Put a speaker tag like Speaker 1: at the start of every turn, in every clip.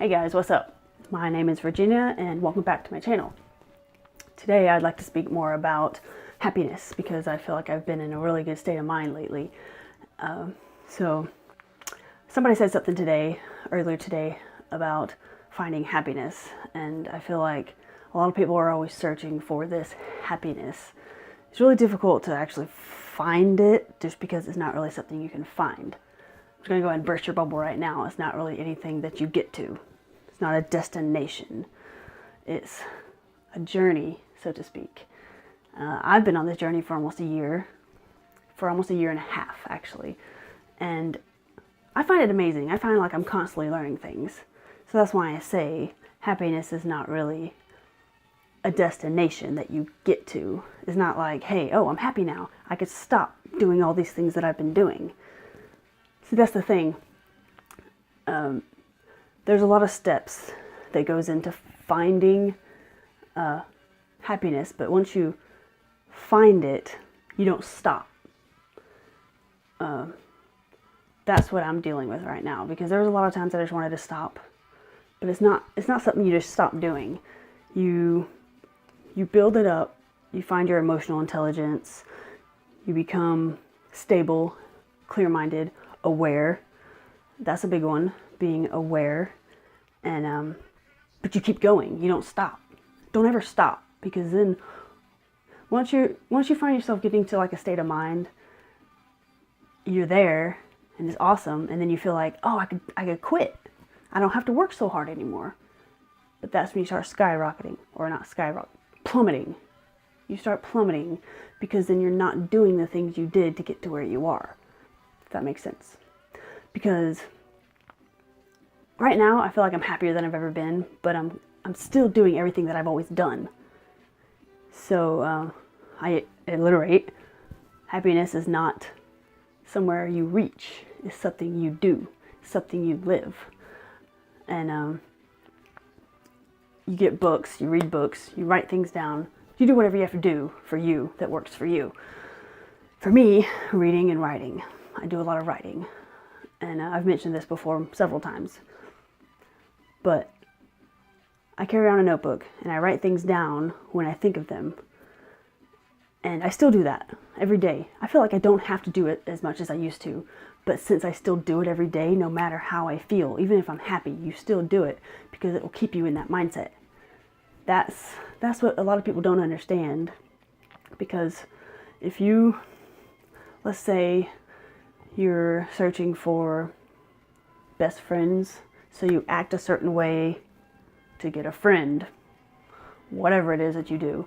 Speaker 1: Hey guys, what's up? My name is Virginia and welcome back to my channel. Today I'd like to speak more about happiness because I feel like I've been in a really good state of mind lately. So somebody said something earlier today about finding happiness, and I feel like a lot of people are always searching for this happiness. It's really difficult to actually find it just because it's not really something you can find. I'm just going to go ahead and burst your bubble right now. It's not really anything that you get to. It's not a destination. It's a journey, so to speak. I've been on this journey for almost a year and a half, actually. And I find it amazing. I find like I'm constantly learning things. So that's why I say happiness is not really a destination that you get to. It's not like, hey, oh, I'm happy now. I could stop doing all these things that I've been doing. See, that's the thing. There's a lot of steps that goes into finding happiness, but once you find it, you don't stop. That's what I'm dealing with right now, because there's a lot of times I just wanted to stop, but it's not something you just stop doing. You build it up, you find your emotional intelligence, you become stable, clear-minded, aware. That's a big one, being aware. And but you keep going, you don't stop. Don't ever stop, because then once you find yourself getting to like a state of mind, you're there and it's awesome, and then you feel like, oh, I could quit. I don't have to work so hard anymore. But that's when you start skyrocketing, or not skyrocketing, plummeting. You start plummeting because then you're not doing the things you did to get to where you are. If that makes sense. Because right now I feel like I'm happier than I've ever been, but I'm still doing everything that I've always done. So I alliterate, happiness is not somewhere you reach. It's something you do, something you live. And you get books, you read books, you write things down. You do whatever you have to do for you that works for you. For me, reading and writing. I do a lot of writing. And I've mentioned this before several times. But I carry around a notebook and I write things down when I think of them. And I still do that every day. I feel like I don't have to do it as much as I used to. But since I still do it every day, no matter how I feel, even if I'm happy, you still do it because it will keep you in that mindset. That's what a lot of people don't understand. Because if you, let's say you're searching for best friends, so you act a certain way to get a friend, whatever it is that you do.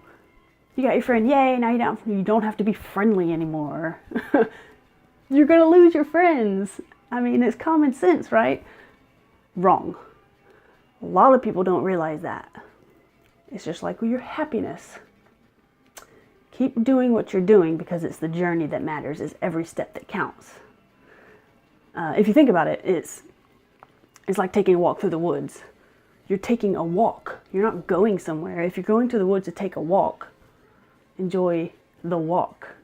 Speaker 1: You got your friend, yay, now you don't have to be friendly anymore. You're going to lose your friends. I mean, it's common sense, right? Wrong. A lot of people don't realize that. It's just like with your happiness. Keep doing what you're doing because it's the journey that matters. It's every step that counts. If you think about it, it's like taking a walk through the woods. You're taking a walk. You're not going somewhere. If you're going to the woods to take a walk, enjoy the walk.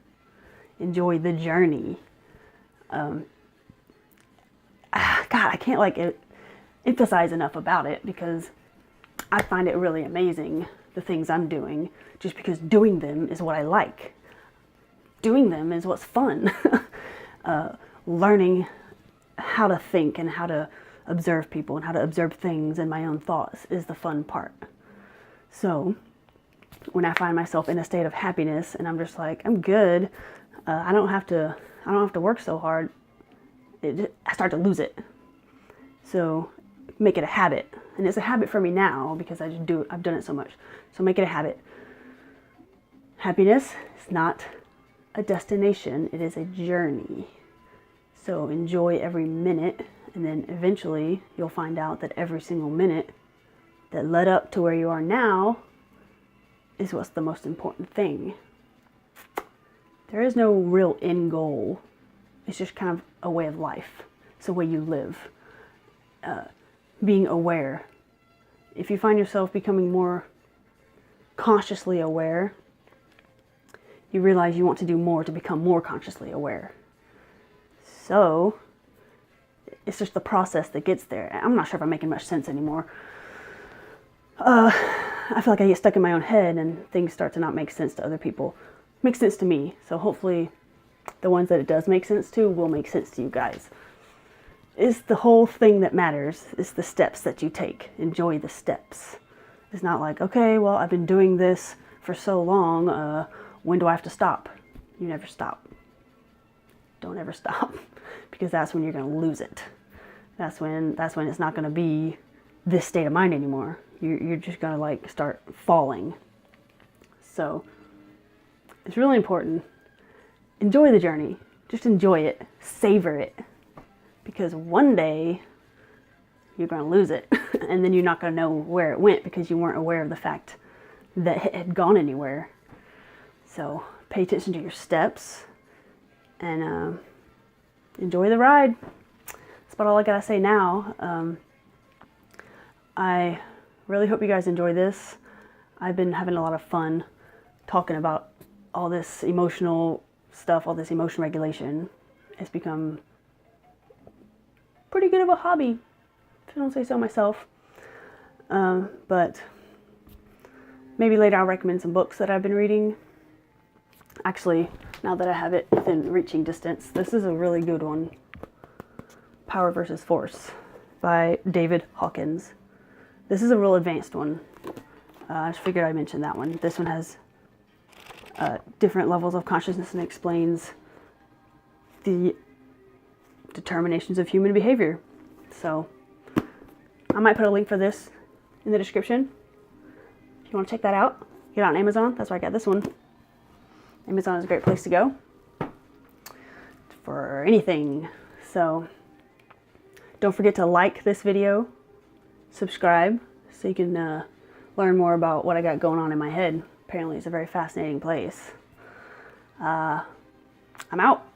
Speaker 1: Enjoy the journey. God, I can't emphasize enough about it because I find it really amazing, the things I'm doing, just because doing them is what I like. Doing them is what's fun. Learning how to think and how to observe people and how to observe things and my own thoughts is the fun part. So when I find myself in a state of happiness and I'm just like, I'm good, I don't have to work so hard, I start to lose it. So make it a habit. And it's a habit for me now because I've done it so much. So make it a habit. Happiness is not a destination, it is a journey. So enjoy every minute, and then eventually you'll find out that every single minute that led up to where you are now is what's the most important thing. There is no real end goal. It's just kind of a way of life. It's a way you live. Being aware. If you find yourself becoming more consciously aware, you realize you want to do more to become more consciously aware. So it's just the process that gets there. I'm not sure if I'm making much sense anymore. I feel like I get stuck in my own head and things start to not make sense to other people. Makes sense to me. So hopefully the ones that it does make sense to will make sense to you guys. It's the whole thing that matters. It's the steps that you take. Enjoy the steps. It's not like, okay, well, I've been doing this for so long. When do I have to stop? You never stop. Don't ever stop, because that's when you're going to lose it. That's when it's not going to be this state of mind anymore. You're just going to like start falling. So it's really important. Enjoy the journey. Just enjoy it. Savor it. Because one day you're going to lose it. And then you're not going to know where it went because you weren't aware of the fact that it had gone anywhere. So pay attention to your steps and enjoy the ride. That's about all I got to say now. I really hope you guys enjoy this. I've been having a lot of fun talking about all this emotional stuff, all this emotion regulation. It's become pretty good of a hobby, if I don't say so myself. But maybe later I'll recommend some books that I've been reading. Actually, now that I have it within reaching distance, this is a really good one. Power versus Force by David Hawkins. This is a real advanced one. I just figured I'd mention that one. This one has different levels of consciousness and explains the determinations of human behavior. So I might put a link for this in the description. If you want to check that out, get it on Amazon. That's where I got this one. Amazon is a great place to go for anything. So don't forget to like this video, subscribe, so you can learn more about what I got going on in my head. Apparently it's a very fascinating place. I'm out.